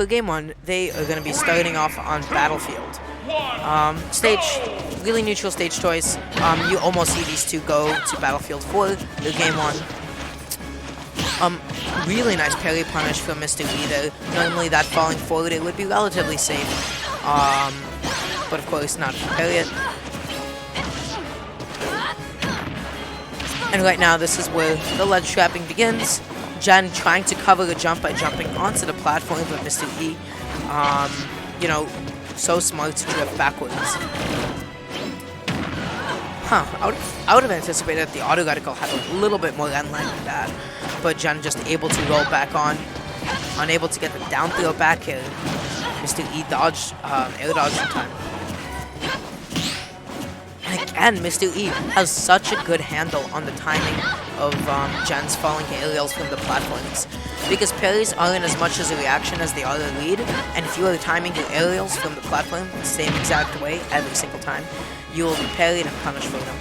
for game 1, they are going to be starting off on Battlefield. Stage, really neutral stage choice. You almost see these two go to Battlefield for the game 1. Really nice parry punish from Mr. E there. Normally that falling forward, it would be relatively safe. But of course not parry it. And right now this is where the ledge trapping begins. Jen trying to cover the jump by jumping onto the platform with Mr. E. You know, so smart to drift backwards. Huh, I would have anticipated that the auto reticle had a little bit more end line than that. But Jen just able to roll back on, unable to get the down throw back here. Mr. E dodged, air dodge in time. And again, Mr. E has such a good handle on the timing of Jen's falling aerials from the platforms. Because parries aren't as much as a reaction as they are a lead, and if you are timing your aerials from the platform the same exact way every single time, you will be parried and punished for them.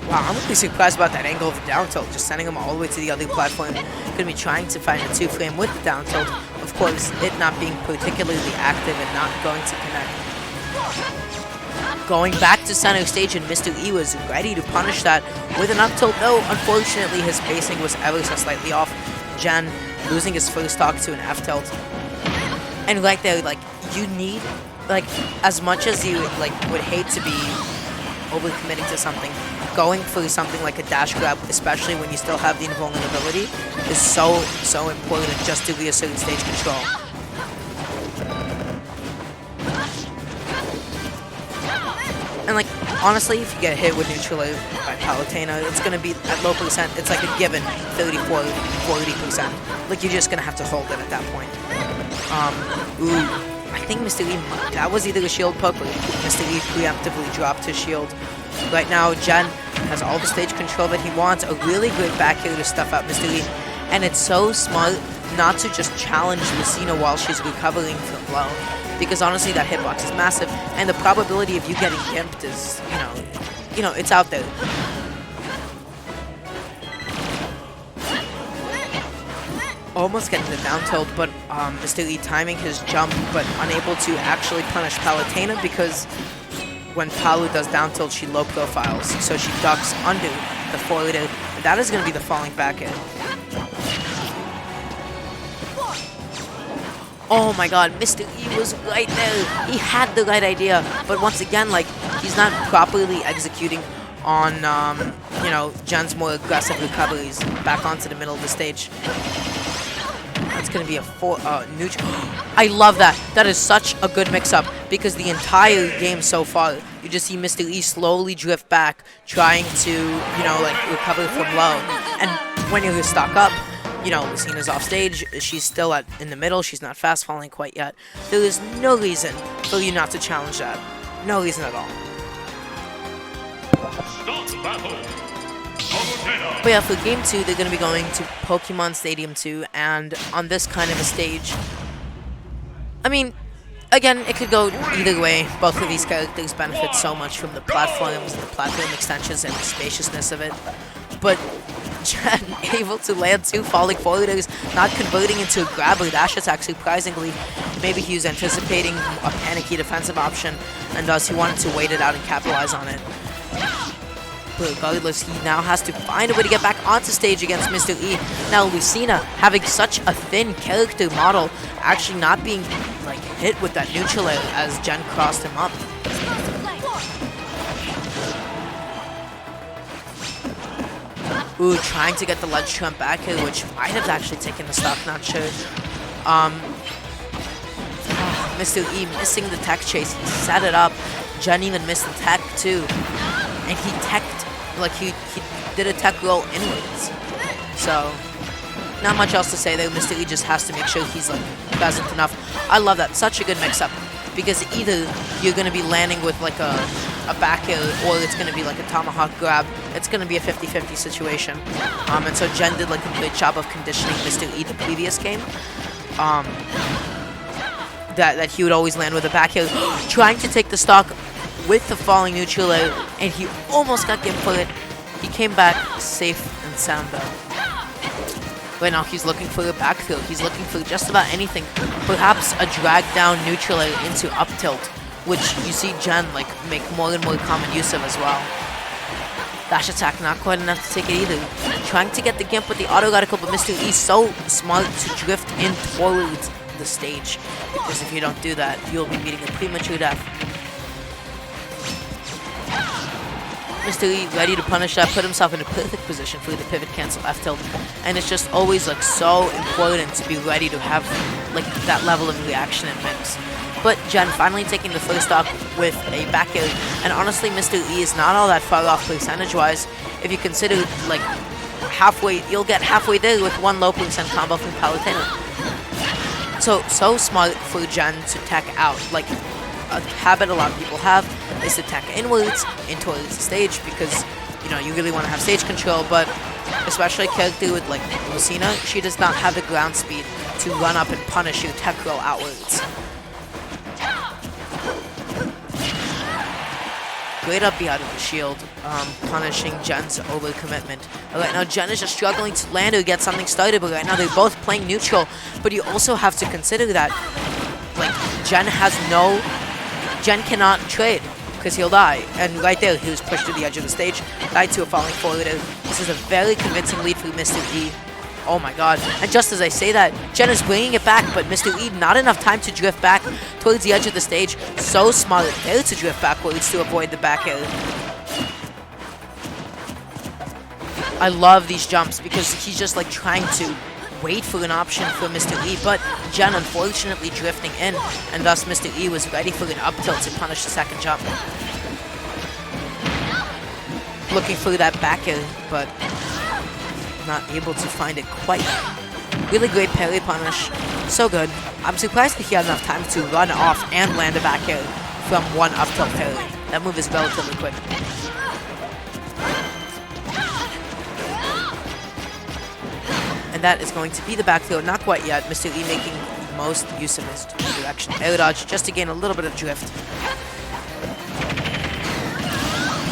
Wow, I'm really surprised about that angle of the down tilt, just sending him all the way to the other platform. Gonna be trying to find a 2-frame with the down tilt. Of course, it not being particularly active and not going to connect. Going back to center stage, and Mr. E was ready to punish that with an up tilt. No, unfortunately, his spacing was ever so slightly off. Jen losing his first stock to an F tilt. And right there, like, you need, like, as much as you, like, would hate to be overcommitting to something, going for something like a dash grab, especially when you still have the invulnerability, is so important just to reassert stage control. And like, honestly, if you get hit with neutral air by Palutena, it's gonna be at low percent, it's like a given 34–40%. Like, you're just gonna have to hold it at that point. Ooh. I think Mr. E, that was either a shield poke or Mr. E preemptively dropped his shield. Right now, Jen has all the stage control that he wants, a really good back here to stuff out Mr. E. And it's so smart not to just challenge Lucina while she's recovering from low. Because honestly, that hitbox is massive, and the probability of you getting gimped is, you know, it's out there. Almost getting the down tilt, but Mr. E timing his jump, but unable to actually punish Palutena because when Palu does down tilt, she low profiles, so she ducks under the forward air. That is going to be the falling back air. Oh my god, Mr. E was right there. He had the right idea, but once again, like, he's not properly executing on, you know, Jen's more aggressive recoveries back onto the middle of the stage. That's going to be a neutral. I love that. That is such a good mix-up because the entire game so far, you just see Mr. E slowly drift back, trying to, you know, like, recover from low. And when you stock up, you know, Lucina's off stage, she's still in the middle, she's not fast falling quite yet. There is no reason for you not to challenge that. No reason at all. But yeah, for game 2, they're going to be going to Pokemon Stadium 2, and on this kind of a stage, I mean, again, it could go either way. Both of these characters benefit so much from the platforms and the platform extensions and the spaciousness of it. But Jen able to land 2 falling forwarders, not converting into a grab or dash attack, surprisingly. Maybe he was anticipating a panicky defensive option, and thus he wanted to wait it out and capitalize on it. But regardless, he now has to find a way to get back onto stage against Mr. E. Now, Lucina, having such a thin character model, actually not being, like, hit with that neutral air as Jen crossed him up. Ooh, trying to get the ledge jump back here, which might have actually taken the stock, not sure. Mr. E missing the tech chase, he set it up. Jen even missed the tech too. And he teched, like, he did a tech roll inwards. So, not much else to say there. Mr. E just has to make sure he's, like, present enough. I love that. Such a good mix-up. Because either you're going to be landing with, like, a back air, or it's going to be, like, a tomahawk grab. It's going to be a 50-50 situation. And so Jen did, like, a good job of conditioning Mr. E the previous game. That he would always land with a back air. Trying to take the stock with the falling neutral air, and he almost got gimped for it. He came back safe and sound though. Right now, he's looking for a back throw. He's looking for just about anything. Perhaps a drag down neutral air into up tilt, which you see Jen like make more and more common use of as well. Dash attack, not quite enough to take it either. Trying to get the gimp with the auto radical, but Mr. E so smart to drift in towards the stage, because if you don't do that, you'll be meeting a premature death. Mr. E ready to punish that, put himself in a perfect position for the pivot cancel F tilt, and it's just always like so important to be ready to have like that level of reaction and mix. But Jen finally taking the first stock with a back air, and honestly Mr. E is not all that far off percentage-wise. If you consider like halfway, you'll get halfway there with one low percent combo from Palutena. So smart for Jen to tech out. Like a habit a lot of people have is to tech inwards in towards the stage, because you know you really want to have stage control, but especially a character with like Lucina, she does not have the ground speed to run up and punish your tech roll outwards. Great up B out of the shield, punishing Jen's overcommitment. Right now, Jen is just struggling to land or get something started, but right now they're both playing neutral. But you also have to consider that, like, Jen cannot trade, because he'll die. And right there, he was pushed to the edge of the stage, died to a falling forward. This is a very convincing lead for Mr. E. Oh my god. And just as I say that, Jen is bringing it back, but Mr. E, not enough time to drift back towards the edge of the stage. So smart there to drift backwards to avoid the back air. I love these jumps because he's just like trying to wait for an option for Mr. E, but Jen unfortunately drifting in, and thus Mr. E was ready for an up tilt to punish the second jump. Looking for that back air, but not able to find it quite. Really great parry punish. So good. I'm surprised that he had enough time to run off and land a back air from one up tilt parry. That move is relatively quick. And that is going to be the back throw. Not quite yet. Mr. E making most use of his direction air dodge just to gain a little bit of drift.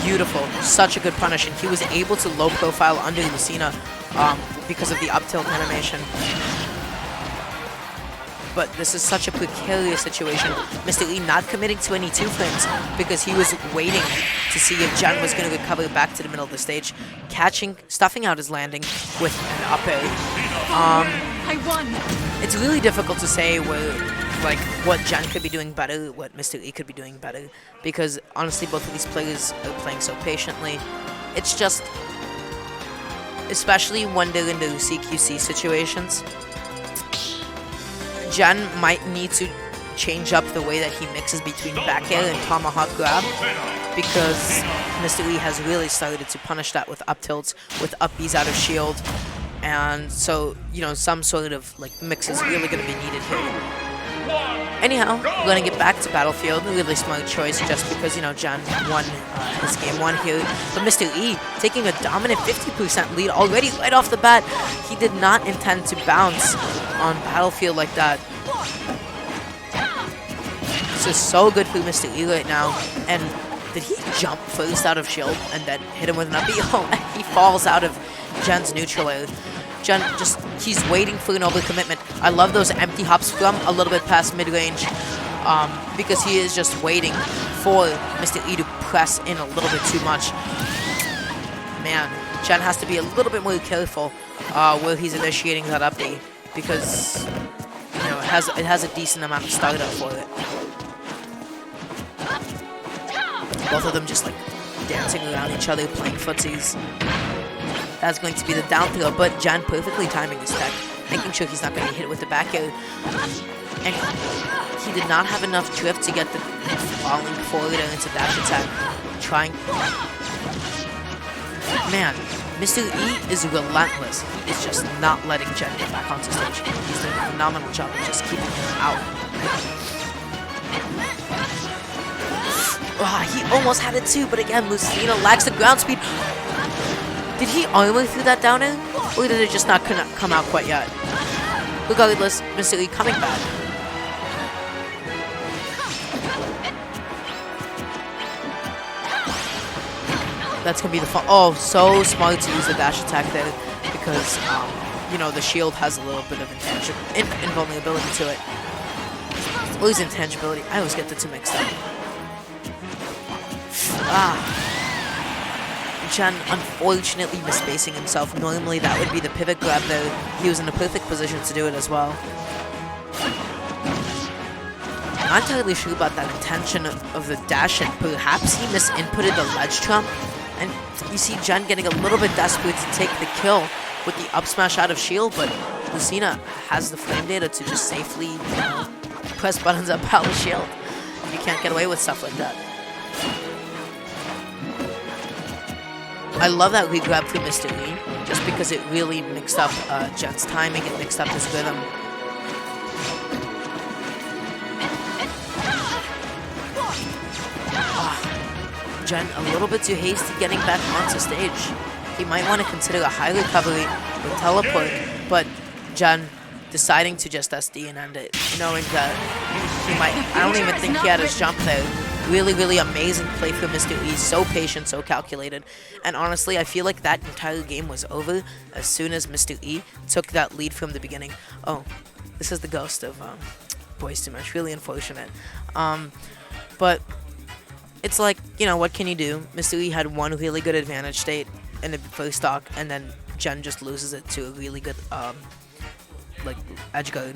Beautiful. Such a good punish, and he was able to low profile under Lucina because of the up tilt animation. But this is such a precarious situation. Mr. E not committing to any 2 frames because he was waiting to see if Jen was going to recover back to the middle of the stage, stuffing out his landing with an up air. I won. It's really difficult to say what Jen could be doing better, what Mr. E could be doing better, because honestly both of these players are playing so patiently. It's just, especially when they're in the CQC situations, Jen might need to change up the way that he mixes between back air and tomahawk grab, because Mr. E has really started to punish that with up tilts, with up Bs out of shield, and so, you know, some sort of like mix is really going to be needed here. Anyhow, we're going to get back to Battlefield. A really smart choice just because, you know, Jen won his game 1 here. But Mr. E taking a dominant 50% lead already right off the bat. He did not intend to bounce on Battlefield like that. This is so good for Mr. E right now. And did he jump first out of shield and then hit him with an up B? Oh, he falls out of Jen's neutral air. Jen he's waiting for an overcommitment. I love those empty hops from a little bit past mid-range because he is just waiting for Mr. E to press in a little bit too much. Man, Jen has to be a little bit more careful where he's initiating that up B, because, you know, it has a decent amount of startup for it. Both of them just like dancing around each other, playing footsies. That's going to be the down throw, but Jen perfectly timing his tech, making sure he's not going to get hit with the back air. And he did not have enough drift to get the falling forward and into dash attack. Man, Mr. E is relentless. He is just not letting Jen get back onto stage. He's doing a phenomenal job of just keeping him out. He almost had it too, but again, Lucina lacks the ground speed. Did he armor through that down air, or did it just not come out quite yet? Regardless, Mr. E coming back. That's gonna be the fun. Oh, so smart to use the dash attack there, because you know, the shield has a little bit of invulnerability to it. Or his intangibility. I always get the two mixed up. Chen unfortunately misspacing himself. Normally that would be the pivot grab though. He was in a perfect position to do it as well. Not entirely sure about that intention of the dash, and perhaps he misinputted the ledge trump. And you see Jen getting a little bit desperate to take the kill with the up smash out of shield, but Lucina has the flame data to just safely, you know, press buttons up out of shield. You can't get away with stuff like that. I love that we grabbed through Mr. Lee, just because it really mixed up Jen's timing, it mixed up his rhythm. Jen a little bit too hasty getting back onto stage. He might want to consider a high recovery with teleport, but Jen deciding to just SD and end it, knowing that he might, I don't even think he had his jump there. Really, really amazing play for Mr. E. So patient, so calculated. And honestly, I feel like that entire game was over as soon as Mr. E took that lead from the beginning. Oh, this is the ghost of Boys Too Much. Really unfortunate. But it's like, you know, what can you do? Mr. E had one really good advantage state in the first stock, and then Jen just loses it to a really good, like, edge guard.